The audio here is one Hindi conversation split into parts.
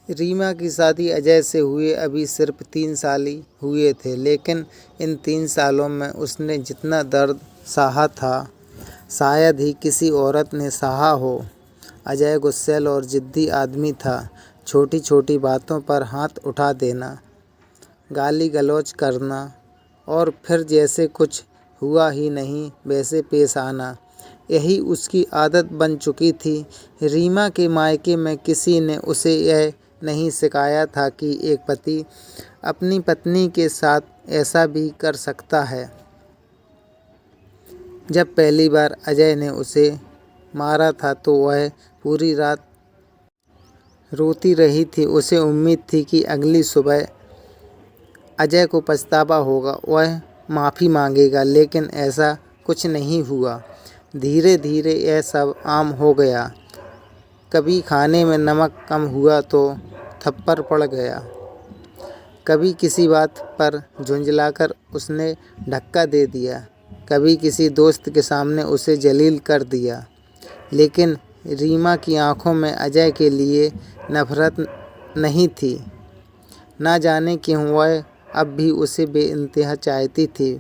रीमा की शादी अजय से हुए अभी सिर्फ 3 साल ही हुए थे, लेकिन इन 3 सालों में उसने जितना दर्द सहा था शायद ही किसी औरत ने सहा हो। अजय गुस्सैल और ज़िद्दी आदमी था। छोटी छोटी बातों पर हाथ उठा देना, गाली गलौज करना और फिर जैसे कुछ हुआ ही नहीं वैसे पेश आना, यही उसकी आदत बन चुकी थी। रीमा के मायके में किसी ने उसे यह नहीं सिखाया था कि एक पति अपनी पत्नी के साथ ऐसा भी कर सकता है। जब पहली बार अजय ने उसे मारा था तो वह पूरी रात रोती रही थी। उसे उम्मीद थी कि अगली सुबह अजय को पछतावा होगा, वह माफ़ी मांगेगा, लेकिन ऐसा कुछ नहीं हुआ। धीरे धीरे यह सब आम हो गया। कभी खाने में नमक कम हुआ तो थप्पड़ पड़ गया, कभी किसी बात पर झुंझलाकर उसने धक्का दे दिया, कभी किसी दोस्त के सामने उसे जलील कर दिया। लेकिन रीमा की आंखों में अजय के लिए नफरत नहीं थी। ना जाने क्यों वह अब भी उसे बेइंतहा चाहती थी।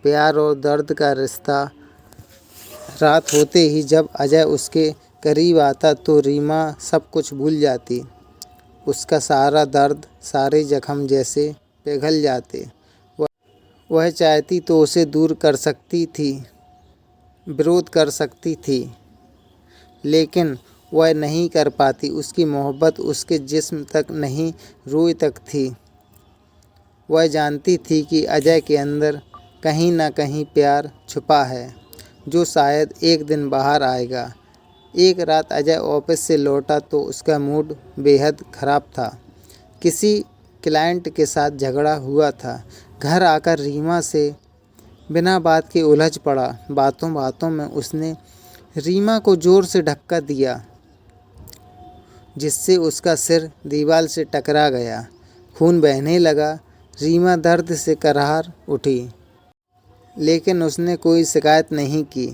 प्यार और दर्द का रिश्ता। रात होते ही जब अजय उसके करीब आता तो रीमा सब कुछ भूल जाती। उसका सारा दर्द, सारे जख्म जैसे पिघल जाते। वह चाहती तो उसे दूर कर सकती थी, विरोध कर सकती थी, लेकिन वह नहीं कर पाती। उसकी मोहब्बत उसके जिस्म तक नहीं, रूह तक थी। वह जानती थी कि अजय के अंदर कहीं ना कहीं प्यार छुपा है, जो शायद एक दिन बाहर आएगा। एक रात अजय ऑफिस से लौटा तो उसका मूड बेहद ख़राब था। किसी क्लाइंट के साथ झगड़ा हुआ था। घर आकर रीमा से बिना बात के उलझ पड़ा। बातों बातों में उसने रीमा को ज़ोर से धक्का दिया, जिससे उसका सिर दीवार से टकरा गया। खून बहने लगा। रीमा दर्द से कराह उठी, लेकिन उसने कोई शिकायत नहीं की।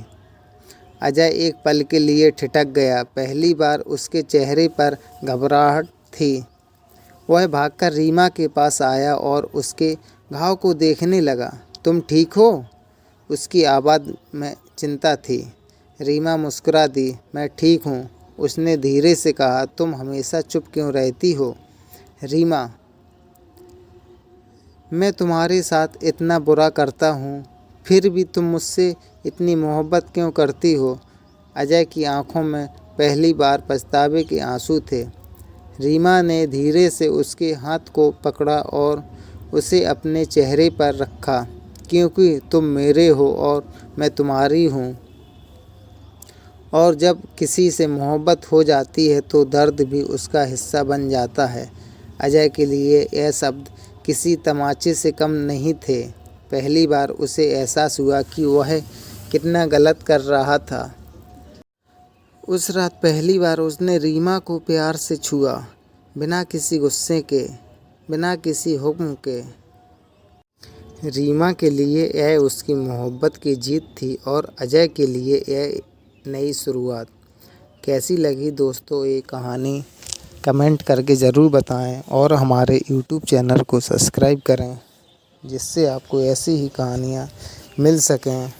अजय एक पल के लिए ठिठक गया। पहली बार उसके चेहरे पर घबराहट थी। वह भागकर रीमा के पास आया और उसके घाव को देखने लगा। तुम ठीक हो? उसकी आवाज़ में चिंता थी। रीमा मुस्कुरा दी। मैं ठीक हूँ, उसने धीरे से कहा। तुम हमेशा चुप क्यों रहती हो रीमा? मैं तुम्हारे साथ इतना बुरा करता हूँ, फिर भी तुम मुझसे इतनी मोहब्बत क्यों करती हो? अजय की आंखों में पहली बार पछतावे के आंसू थे। रीमा ने धीरे से उसके हाथ को पकड़ा और उसे अपने चेहरे पर रखा। क्योंकि तुम मेरे हो और मैं तुम्हारी हूँ। और जब किसी से मोहब्बत हो जाती है तो दर्द भी उसका हिस्सा बन जाता है। अजय के लिए यह शब्द किसी तमाचे से कम नहीं थे। पहली बार उसे एहसास हुआ कि वह कितना गलत कर रहा था। उस रात पहली बार उसने रीमा को प्यार से छुआ, बिना किसी गुस्से के, बिना किसी हुक्म के। रीमा के लिए यह उसकी मोहब्बत की जीत थी और अजय के लिए यह नई शुरुआत। कैसी लगी दोस्तों ये कहानी? कमेंट करके ज़रूर बताएं और हमारे यूट्यूब चैनल को सब्सक्राइब करें, जिससे आपको ऐसी ही कहानियाँ मिल सकें।